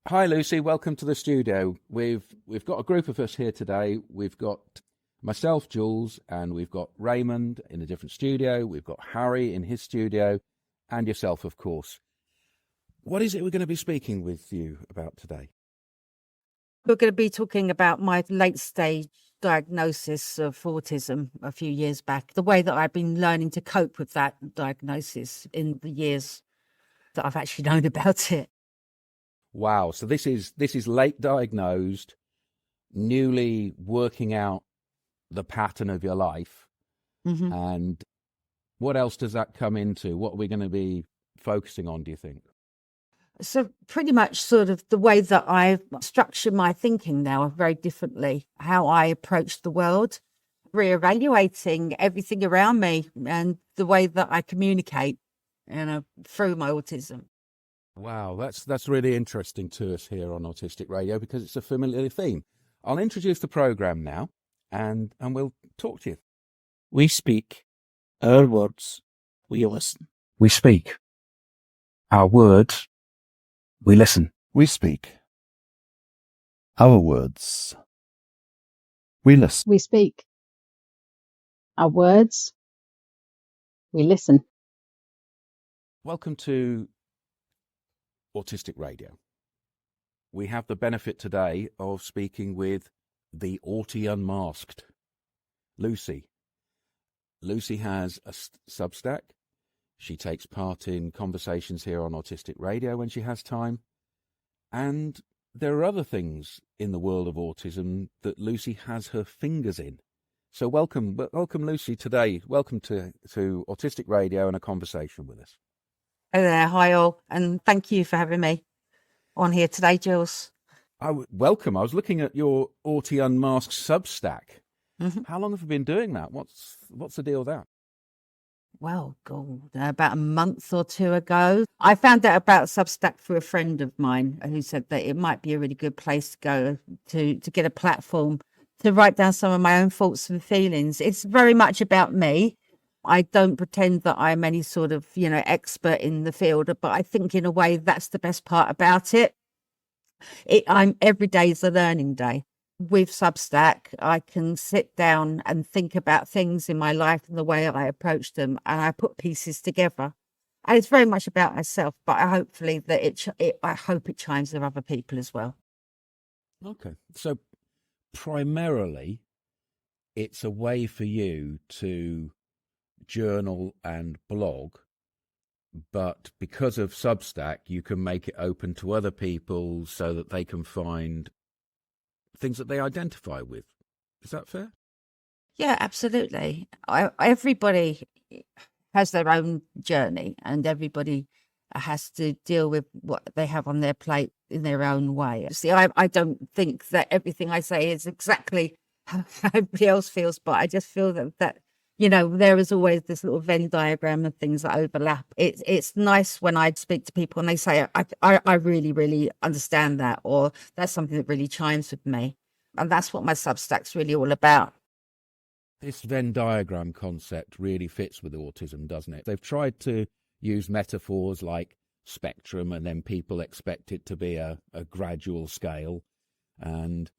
Hi, Lucy. Welcome to the studio. We've got a group of us here today. We've got myself, Jules, and we've got Raymond in a different studio. We've got Harry in his studio, and yourself, of course. What is it we're going to be speaking with you about today? We're going to be talking about my late stage diagnosis of autism a few years back, the way that I've been learning to cope with that diagnosis in the years that I've actually known about it. Wow. So this is late diagnosed, newly working out the pattern of your life. Mm-hmm. And what else does that come into? What are we going to be focusing on, do you think? So pretty much sort of the way that I structure my thinking now very differently, how I approach the world, reevaluating everything around me and the way that I communicate, through my autism. Wow, that's really interesting to us here on Autistic Radio because it's a familiar theme. I'll introduce the program now and we'll talk to you. We speak. Our words, we listen. We speak. Our words, we listen. We speak. Our words, we listen. We speak. Our words, we listen. Welcome to Autistic Radio. We have the benefit today of speaking with the Autie Unmasked, Lucy. Lucy has a Substack. She takes part in conversations here on Autistic Radio when she has time. And there are other things in the world of autism that Lucy has her fingers in. So welcome Lucy today. Welcome to Autistic Radio and a conversation with us. Hello there, hi all, and thank you for having me on here today, Jules. Welcome. I was looking at your Autie Unmasked Substack. Mm-hmm. How long have you been doing that? What's the deal with that? Well, God, about a month or two ago, I found out about Substack through a friend of mine who said that it might be a really good place to go to get a platform to write down some of my own thoughts and feelings. It's very much about me. I don't pretend that I'm any sort of, expert in the field, but I think in a way that's the best part about it. Every day is a learning day. With Substack, I can sit down and think about things in my life and the way I approach them, and I put pieces together. And it's very much about myself, but I hope it chimes with other people as well. Okay, so primarily, it's a way for you to journal and blog, but because of Substack, you can make it open to other people so that they can find things that they identify with. Is that fair? Yeah, absolutely. Everybody has their own journey and everybody has to deal with what they have on their plate in their own way. See, I don't think that everything I say is exactly how everybody else feels, but I just feel that there is always this little Venn diagram of things that overlap. It's nice when I speak to people and they say, I really, really understand that, or that's something that really chimes with me. And that's what my Substack's really all about. This Venn diagram concept really fits with autism, doesn't it? They've tried to use metaphors like spectrum, and then people expect it to be a gradual scale. And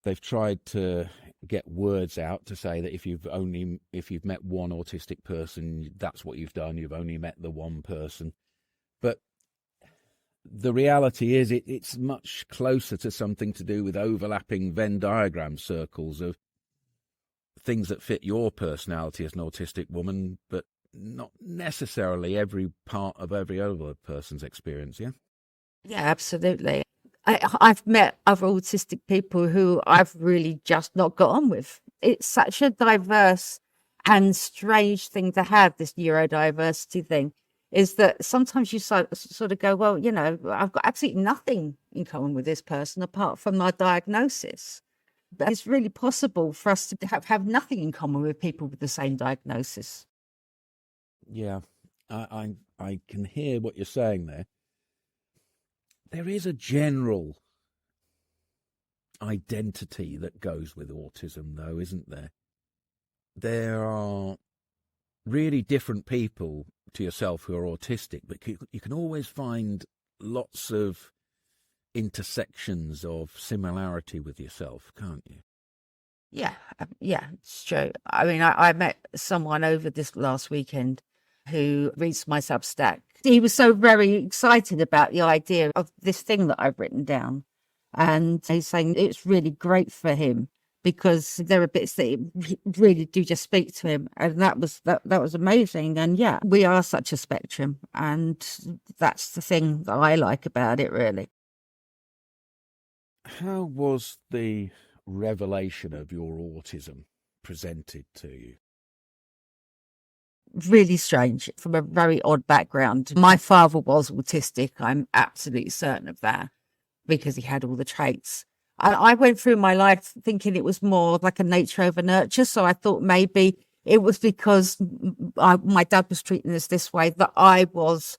they've tried to get words out to say that if you've met one autistic person, that's what you've done. You've only met the one person. But the reality is it's much closer to something to do with overlapping Venn diagram circles of things that fit your personality as an autistic woman, but not necessarily every part of every other person's experience, yeah? Yeah, absolutely. I've met other autistic people who I've really just not got on with. It's such a diverse and strange thing to have, this neurodiversity thing, is that sometimes you sort of go, well, I've got absolutely nothing in common with this person apart from my diagnosis. But it's really possible for us to have nothing in common with people with the same diagnosis. Yeah, I can hear what you're saying there. There is a general identity that goes with autism, though, isn't there? There are really different people to yourself who are autistic, but you can always find lots of intersections of similarity with yourself, can't you? Yeah, it's true. I mean, I met someone over this last weekend who reads my Substack. He was so very excited about the idea of this thing that I've written down. And he's saying it's really great for him because there are bits that really do just speak to him. And that was amazing. And yeah, we are such a spectrum. And that's the thing that I like about it, really. How was the revelation of your autism presented to you? Really strange, from a very odd background. My father was autistic. I'm absolutely certain of that because he had all the traits. I went through my life thinking it was more like a nature over nurture. So I thought maybe it was because my dad was treating us this way that I was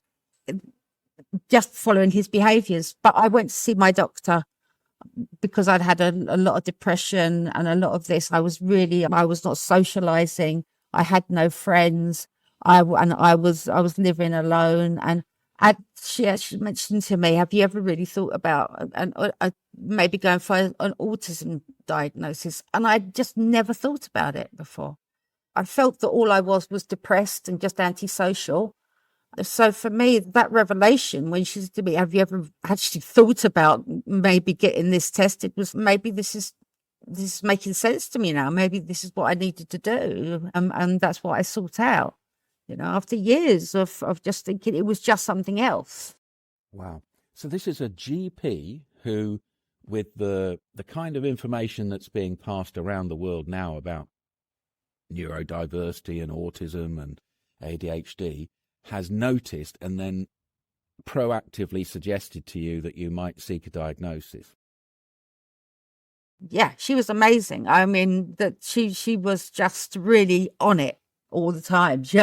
just following his behaviours. But I went to see my doctor because I'd had a lot of depression and a lot of this. I was not socializing. I had no friends. I was living alone. And she actually mentioned to me, have you ever really thought about maybe going for an autism diagnosis? And I just never thought about it before. I felt that all I was depressed and just antisocial. So for me, that revelation when she said to me, have you ever actually thought about maybe getting this tested, was maybe this is making sense to me now. Maybe this is what I needed to do. And that's what I sought out, after years of just thinking it was just something else. Wow. So this is a GP who, with the kind of information that's being passed around the world now about neurodiversity and autism and ADHD, has noticed and then proactively suggested to you that you might seek a diagnosis. Yeah, she was amazing. I mean, that she was just really on it all the time. She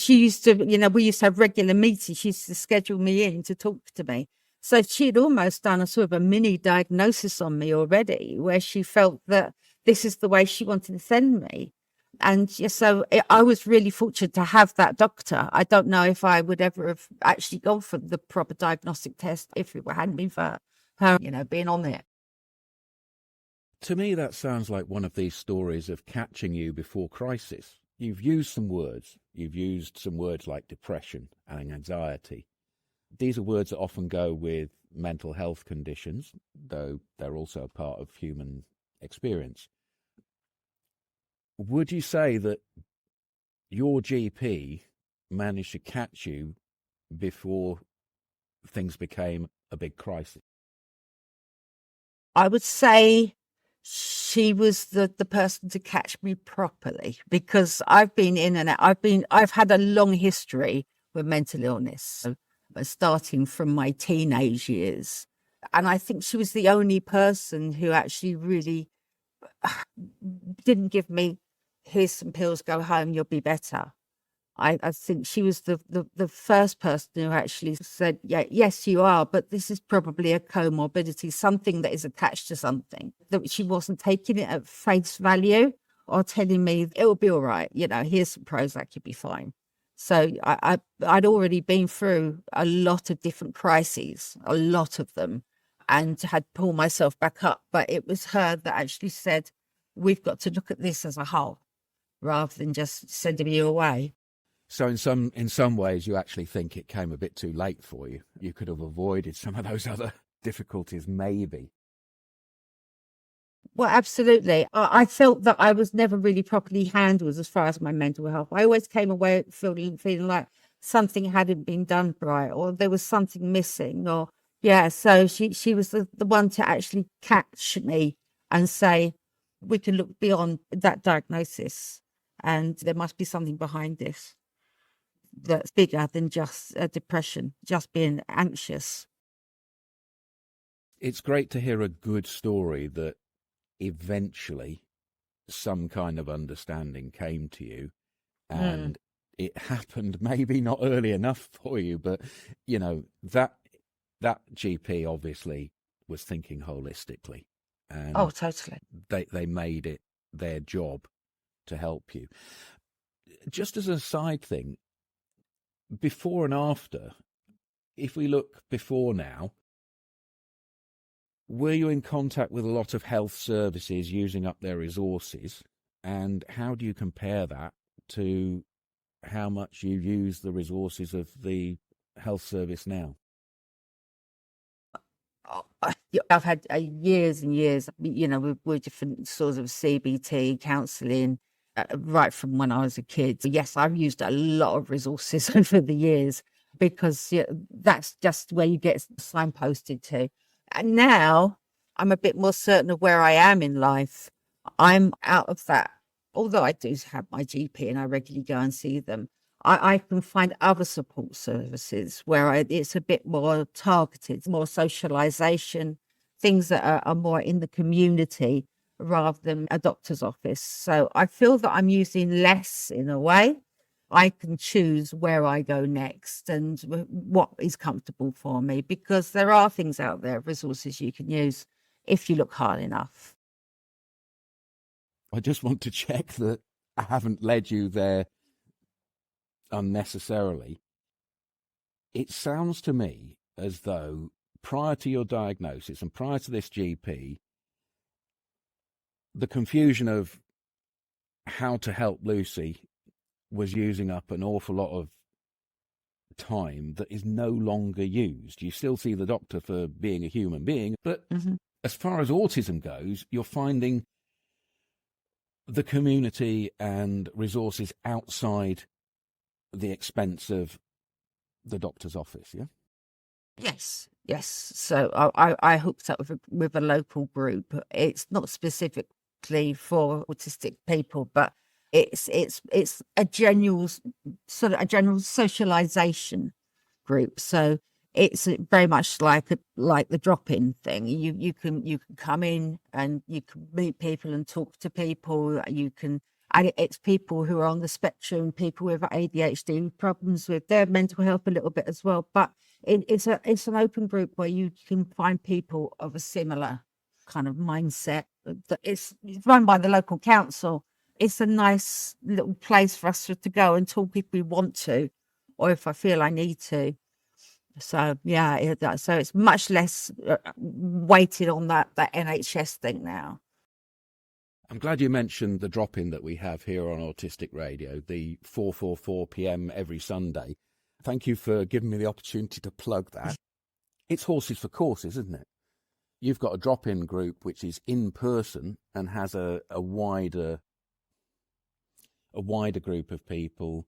used to, we used to have regular meetings. She used to schedule me in to talk to me. So she'd almost done a sort of a mini diagnosis on me already, where she felt that this is the way she wanted to send me. And so I was really fortunate to have that doctor. I don't know if I would ever have actually gone for the proper diagnostic test if it hadn't been for her, being on it. To me, that sounds like one of these stories of catching you before crisis. You've used some words. You've used some words like depression and anxiety. These are words that often go with mental health conditions, though they're also a part of human experience. Would you say that your GP managed to catch you before things became a big crisis? I would say she was the person to catch me properly, because I've been in and out. I've had a long history with mental illness, starting from my teenage years. And I think she was the only person who actually really didn't give me, here's some pills, go home, you'll be better. I think she was the first person who actually said, yes, you are, but this is probably a comorbidity, something that is attached to something. That she wasn't taking it at face value or telling me it'll be all right. Here's some Prozac, you'll be fine. So I'd already been through a lot of different crises, a lot of them, and had pulled myself back up. But it was her that actually said, we've got to look at this as a whole, rather than just sending you away. So in some ways, you actually think it came a bit too late for you. You could have avoided some of those other difficulties, maybe. Well, absolutely. I felt that I was never really properly handled as far as my mental health. I always came away feeling like something hadn't been done right, or there was something missing, or so she was the one to actually catch me and say, we can look beyond that diagnosis and there must be something behind this that's bigger than just a depression, just being anxious. It's great to hear a good story that eventually some kind of understanding came to you, and it happened maybe not early enough for you, but that GP obviously was thinking holistically, and totally, they made it their job to help you. Just as a side thing, before and after, if we look before now, were you in contact with a lot of health services using up their resources? And how do you compare that to how much you use the resources of the health service now? I've had years and years, with different sorts of CBT counselling, right from when I was a kid. So yes, I've used a lot of resources over the years because that's just where you get signposted to. And now I'm a bit more certain of where I am in life. I'm out of that. Although I do have my GP and I regularly go and see them, I can find other support services where it's a bit more targeted, more socialisation, things that are more in the community rather than a doctor's office. So I feel that I'm using less in a way. I can choose where I go next and what is comfortable for me, because there are things out there, resources you can use if you look hard enough. I just want to check that I haven't led you there unnecessarily. It sounds to me as though prior to your diagnosis and prior to this GP, the confusion of how to help Lucy was using up an awful lot of time that is no longer used. You still see the doctor for being a human being, but as far as autism goes, you're finding the community and resources outside the expense of the doctor's office, yeah? Yes. So I hooked up with a local group. It's not specifically for autistic people, but it's a general socialization group. So it's very much like the drop-in thing. You can come in and you can meet people and talk to people. And it's people who are on the spectrum, people with ADHD, problems with their mental health a little bit as well. But it's an open group where you can find people of a similar kind of mindset. It's run by the local council. It's a nice little place for us to go and talk if we want to, or if I feel I need to. So yeah, so it's much less weighted on that NHS thing now. I'm glad you mentioned the drop-in that we have here on Autistic Radio, the 4:44 p.m. every Sunday. Thank you for giving me the opportunity to plug that. It's horses for courses, isn't it? You've got a drop-in group which is in person and has a wider group of people.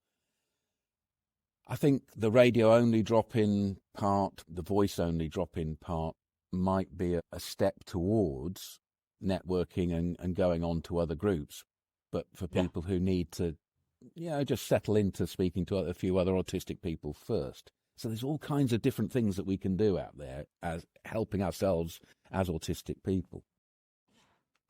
I think the radio-only drop-in part, the voice-only drop-in part, might be a step towards networking and going on to other groups. But for people who need to, just settle into speaking to a few other autistic people first. So there's all kinds of different things that we can do out there as helping ourselves as autistic people.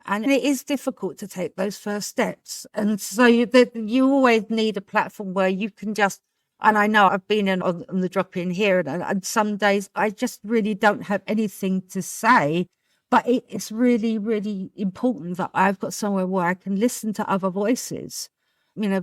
And it is difficult to take those first steps. And so you always need a platform where you can just, and I know I've been on the drop-in here, and some days I just really don't have anything to say. But it's really, really important that I've got somewhere where I can listen to other voices.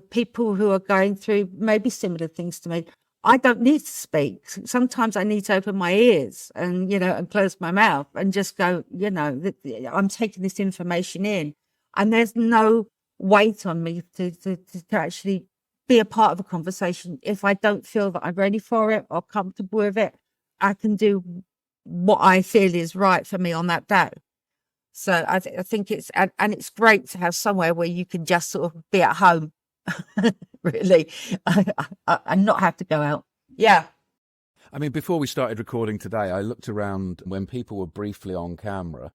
People who are going through maybe similar things to me. I don't need to speak. Sometimes I need to open my ears and, and close my mouth and just go, I'm taking this information in. And there's no weight on me to actually be a part of a conversation. If I don't feel that I'm ready for it or comfortable with it, I can do what I feel is right for me on that day. So I think it's great to have somewhere where you can just sort of be at home, really, and not have to go out. Yeah. I mean, before we started recording today, I looked around when people were briefly on camera,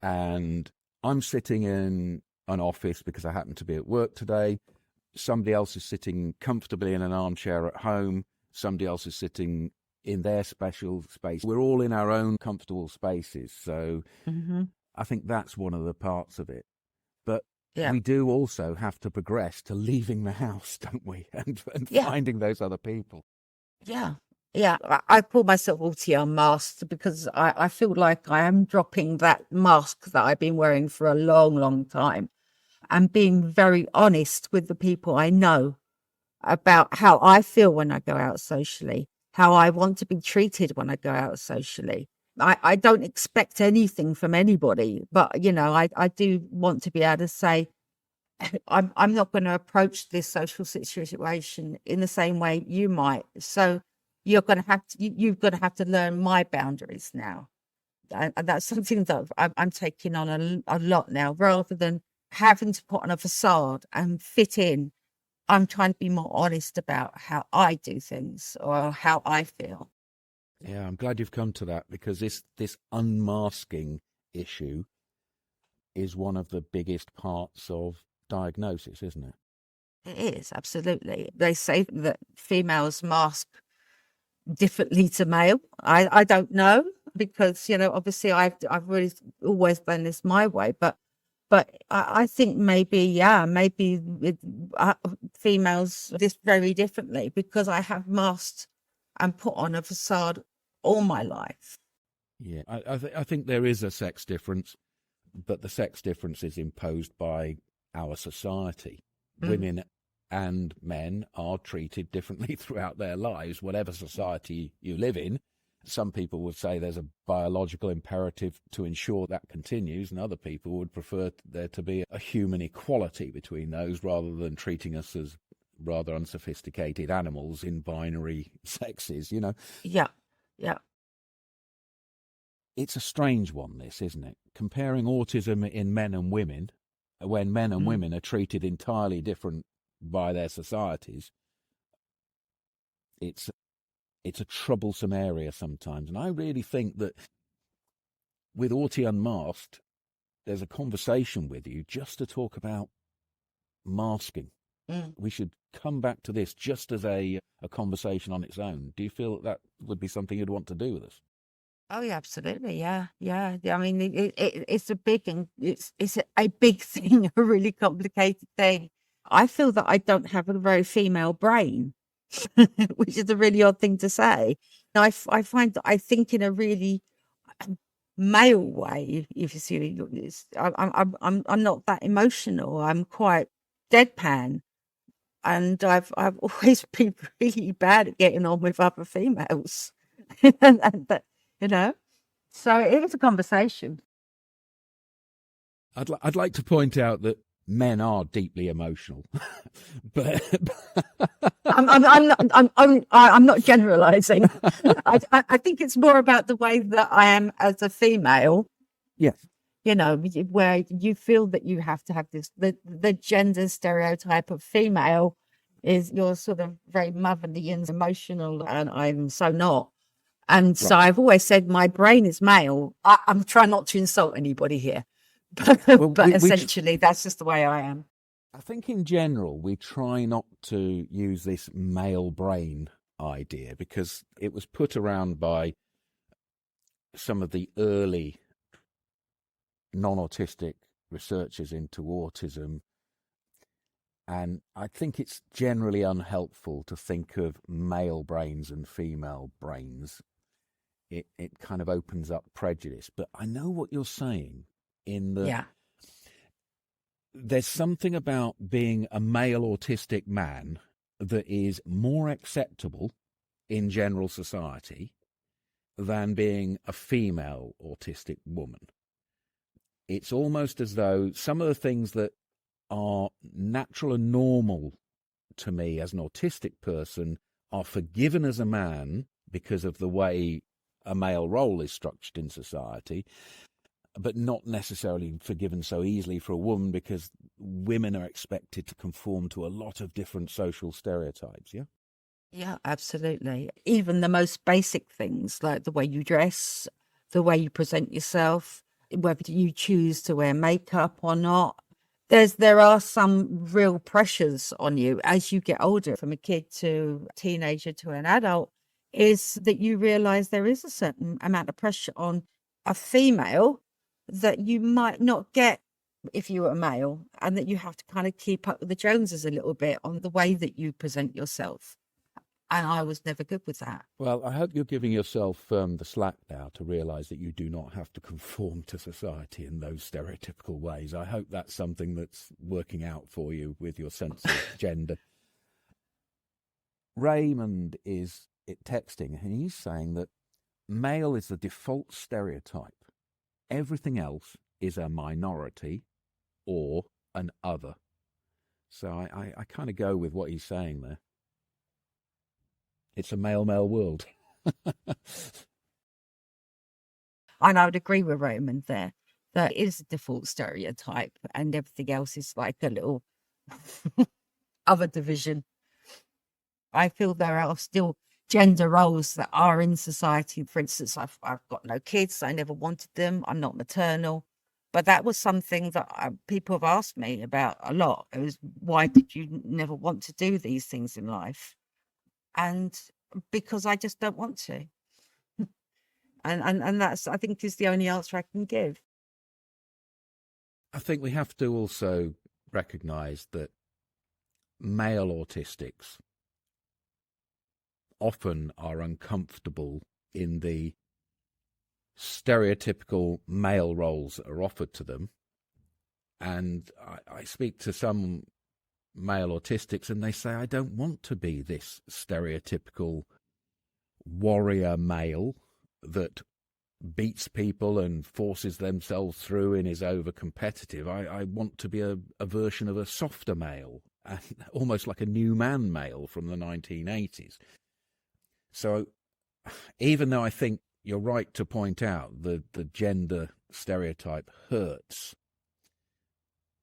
and I'm sitting in an office because I happen to be at work today. Somebody else is sitting comfortably in an armchair at home. Somebody else is sitting in their special space. We're all in our own comfortable spaces. So I think that's one of the parts of it. But we do also have to progress to leaving the house, don't we? And finding those other people. Yeah. Yeah. I call myself Autie Unmasked because I feel like I am dropping that mask that I've been wearing for a long, long time and being very honest with the people I know about how I feel when I go out socially, how I want to be treated when I go out socially. I don't expect anything from anybody, but, you know, I do want to be able to say, I'm not going to approach this social situation in the same way you might. So you're going to you've got to have to learn my boundaries now. And that's something that I'm taking on a lot now, rather than having to put on a facade and fit in. I'm trying to be more honest about how I do things or how I feel. Yeah, I'm glad you've come to that, because this unmasking issue is one of the biggest parts of diagnosis, isn't it? It is, absolutely. They say that females mask differently to male. I don't know, because, you know, obviously I've really always done this my way, but I think maybe with females this very differently, because I have masked and put on a facade all my life. Yeah, I think there is a sex difference, but the sex difference is imposed by our society. Women and men are treated differently throughout their lives, whatever society you live in. Some people would say there's a biological imperative to ensure that continues, and other people would prefer there to be a human equality between those, rather than treating us as rather unsophisticated animals in binary sexes, you know. Yeah. It's a strange one, this, isn't it? Comparing autism in men and women, when men and women are treated entirely different by their societies. It's a troublesome area sometimes. And I really think that with Autie Unmasked, there's a conversation with you just to talk about masking. We should come back to this just as a conversation on its own. Do you feel that would be something you'd want to do with us? Oh yeah, absolutely. Yeah. I mean, it's a big and it's a big thing, a really complicated thing. I feel that I don't have a very female brain, which is a really odd thing to say. And I find that I think in a really male way. If you see, I'm not that emotional. I'm quite deadpan, and I've always been really bad at getting on with other females, and you know. So it is a conversation. I'd like to point out that men are deeply emotional, but I'm not generalizing. I think it's more about the way that I am as a female. yes, You know, where you feel that you have to have this, the gender stereotype of female is you're sort of very motherly and emotional, and I'm so not. And so I've always said my brain is male. I'm trying not to insult anybody here, but essentially that's just the way I am. I think in general we try not to use this male brain idea, because it was put around by some of the early non-autistic researchers into autism, and I think it's generally unhelpful to think of male brains and female brains. It kind of opens up prejudice. But I know what you're saying in the there's something about being a male autistic man that is more acceptable in general society than being a female autistic woman. It's almost as though some of the things that are natural and normal to me as an autistic person are forgiven as a man because of the way a male role is structured in society, but not necessarily forgiven so easily for a woman, because women are expected to conform to a lot of different social stereotypes, yeah? Yeah, absolutely. Even the most basic things, like the way you dress, the way you present yourself, whether you choose to wear makeup or not. There are some real pressures on you as you get older, from a kid to a teenager to an adult, is that you realize there is a certain amount of pressure on a female that you might not get if you were a male, and that you have to kind of keep up with the Joneses a little bit on the way that you present yourself. And I was never good with that. Well, I hope you're giving yourself the slack now to realise that you do not have to conform to society in those stereotypical ways. I hope that's something that's working out for you with your sense of gender. Raymond is texting, and he's saying that male is the default stereotype. Everything else is a minority or an other. So I kind of go with what he's saying there. It's a male-male world. And I would agree with Raymond there. That is a default stereotype, and everything else is like a little other division. I feel there are still gender roles that are in society. For instance, I've got no kids. I never wanted them. I'm not maternal. But that was something that people have asked me about a lot. It was, why did you never want to do these things in life? And because I just don't want to. And that's, I think, is the only answer I can give. I think we have to also recognise that male autistics often are uncomfortable in the stereotypical male roles that are offered to them. And I speak to some male autistics and they say, I don't want to be this stereotypical warrior male that beats people and forces themselves through and is over-competitive. I want to be a version of a softer male, and almost like a new man male from the 1980s. So even though I think you're right to point out the gender stereotype hurts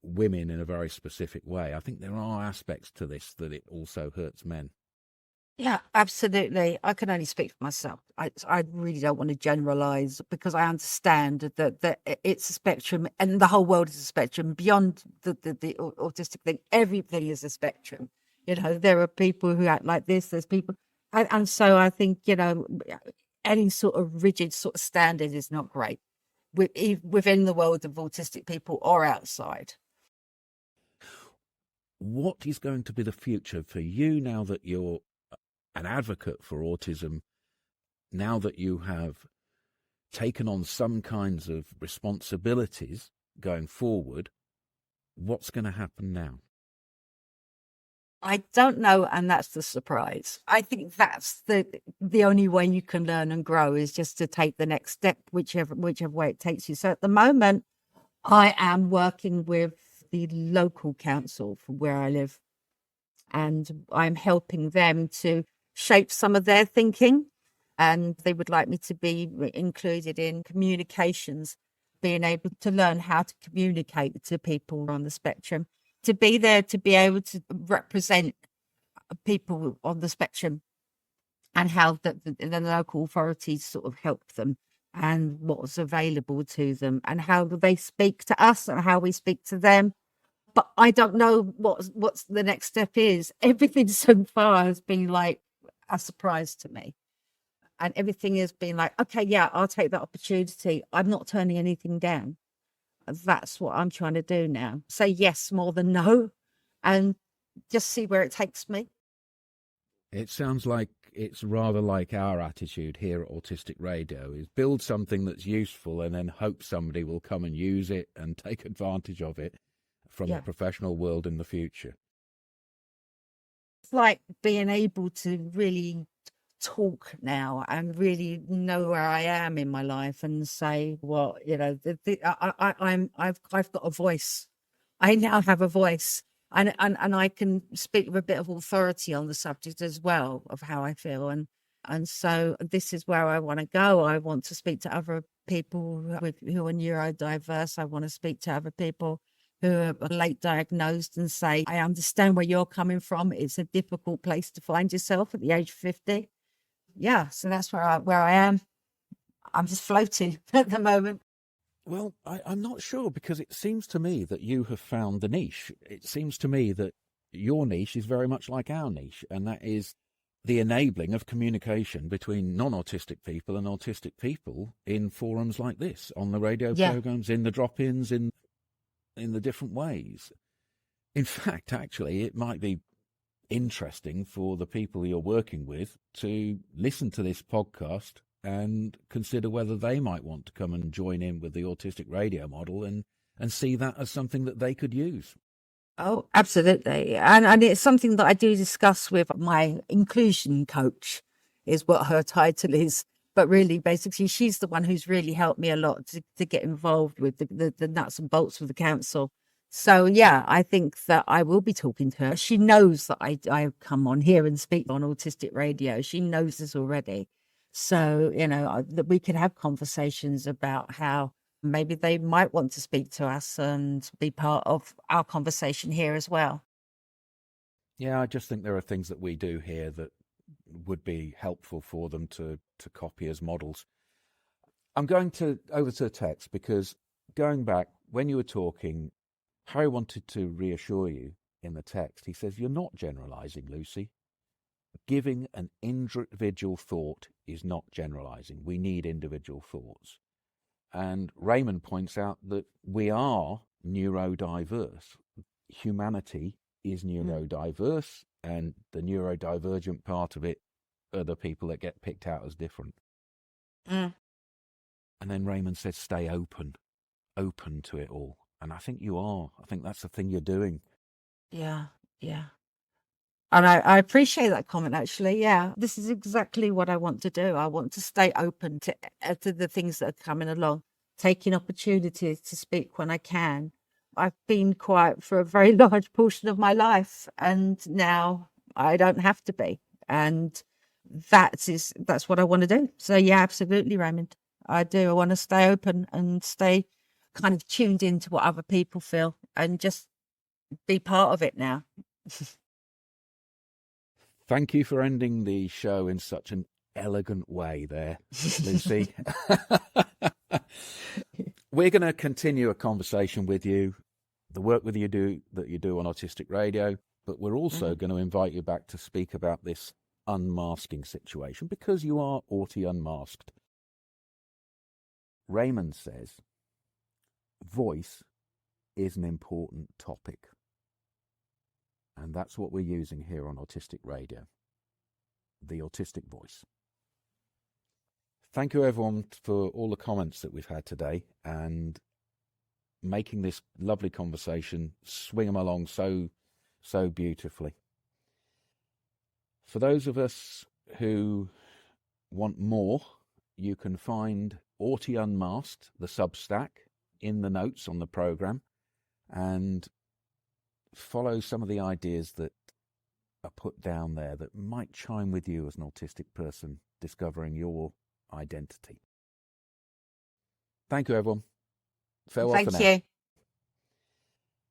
women in a very specific way, I think there are aspects to this that it also hurts men. Yeah, absolutely. I can only speak for myself. I really don't want to generalize, because I understand that it's a spectrum, and the whole world is a spectrum. Beyond the autistic thing, everything is a spectrum. You know, there are people who act like this, there's people. And so I think, you know, any sort of rigid sort of standard is not great within the world of autistic people or outside. What is going to be the future for you now that you're an advocate for autism, now that you have taken on some kinds of responsibilities going forward? What's going to happen now? I don't know, and that's the surprise. I think that's the only way you can learn and grow, is just to take the next step, whichever way it takes you. So at the moment, I am working with the local council from where I live, and I'm helping them to shape some of their thinking, and they would like me to be included in communications, being able to learn how to communicate to people on the spectrum, to be there to be able to represent people on the spectrum, and how the local authorities sort of help them, and what's available to them, and how they speak to us and how we speak to them. But I don't know what's the next step is. Everything so far has been like a surprise to me. And everything has been like, okay, yeah, I'll take that opportunity. I'm not turning anything down. That's what I'm trying to do now. Say yes more than no, and just see where it takes me. It sounds like it's rather like our attitude here at Autistic Radio, is build something that's useful and then hope somebody will come and use it and take advantage of it from the professional world in the future. It's like being able to really talk now and really know where I am in my life and say, well, you know, I've got a voice. I now have a voice, and I can speak with a bit of authority on the subject as well of how I feel. And so this is where I want to go. I want to speak to other people who are neurodiverse. I want to speak to other people who are late diagnosed and say, I understand where you're coming from. It's a difficult place to find yourself at the age of 50. Yeah, so that's where I am. I'm just floating at the moment. Well, I'm not sure, because it seems to me that you have found the niche. It seems to me that your niche is very much like our niche, and that is the enabling of communication between non-autistic people and autistic people in forums like this, on the radio programs, in the drop-ins, in the different ways. In fact, actually, it might be interesting for the people you're working with to listen to this podcast and consider whether they might want to come and join in with the Autistic Radio model and see that as something that they could use. Oh, absolutely. And it's something that I do discuss with my inclusion coach, is what her title is. But really, basically, she's the one who's really helped me a lot to get involved with the nuts and bolts with the council. So, yeah, I think that I will be talking to her. She knows that I come on here and speak on Autistic Radio. She knows this already. So, that we could have conversations about how maybe they might want to speak to us and be part of our conversation here as well. Yeah, I just think there are things that we do here that would be helpful for them to copy as models. I'm going over to the text because going back, when you were talking, Harry wanted to reassure you in the text. He says, "You're not generalising, Lucy. Giving an individual thought is not generalising. We need individual thoughts." And Raymond points out that we are neurodiverse. Humanity is neurodiverse, and the neurodivergent part of it are the people that get picked out as different. And then Raymond says, stay open to it all. And I think you are. I think that's the thing you're doing. Yeah. And I appreciate that comment, actually. Yeah, this is exactly what I want to do. I want to stay open to the things that are coming along, taking opportunities to speak when I can. I've been quiet for a very large portion of my life, and now I don't have to be. And that's what I want to do. So, yeah, absolutely, Raymond. I do. I want to stay open and stay kind of tuned into what other people feel and just be part of it now. Thank you for ending the show in such an elegant way there, Lucy. We're going to continue a conversation with you, the work that you do on Autistic Radio, but we're also going to invite you back to speak about this unmasking situation because you are Autie Unmasked. Raymond says, voice is an important topic. And that's what we're using here on Autistic Radio, the autistic voice. Thank you, everyone, for all the comments that we've had today and making this lovely conversation swing them along so beautifully. For those of us who want more, you can find Autie Unmasked, the Substack, in the notes on the programme, and follow some of the ideas that are put down there that might chime with you as an autistic person discovering your identity. Thank you, everyone. Farewell for now. Thank you.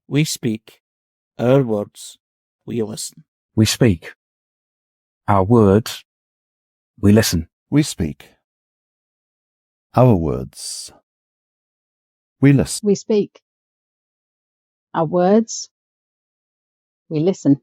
We speak our words, we listen. We speak our words. We listen. We speak our words. We listen. We speak our words. We listen.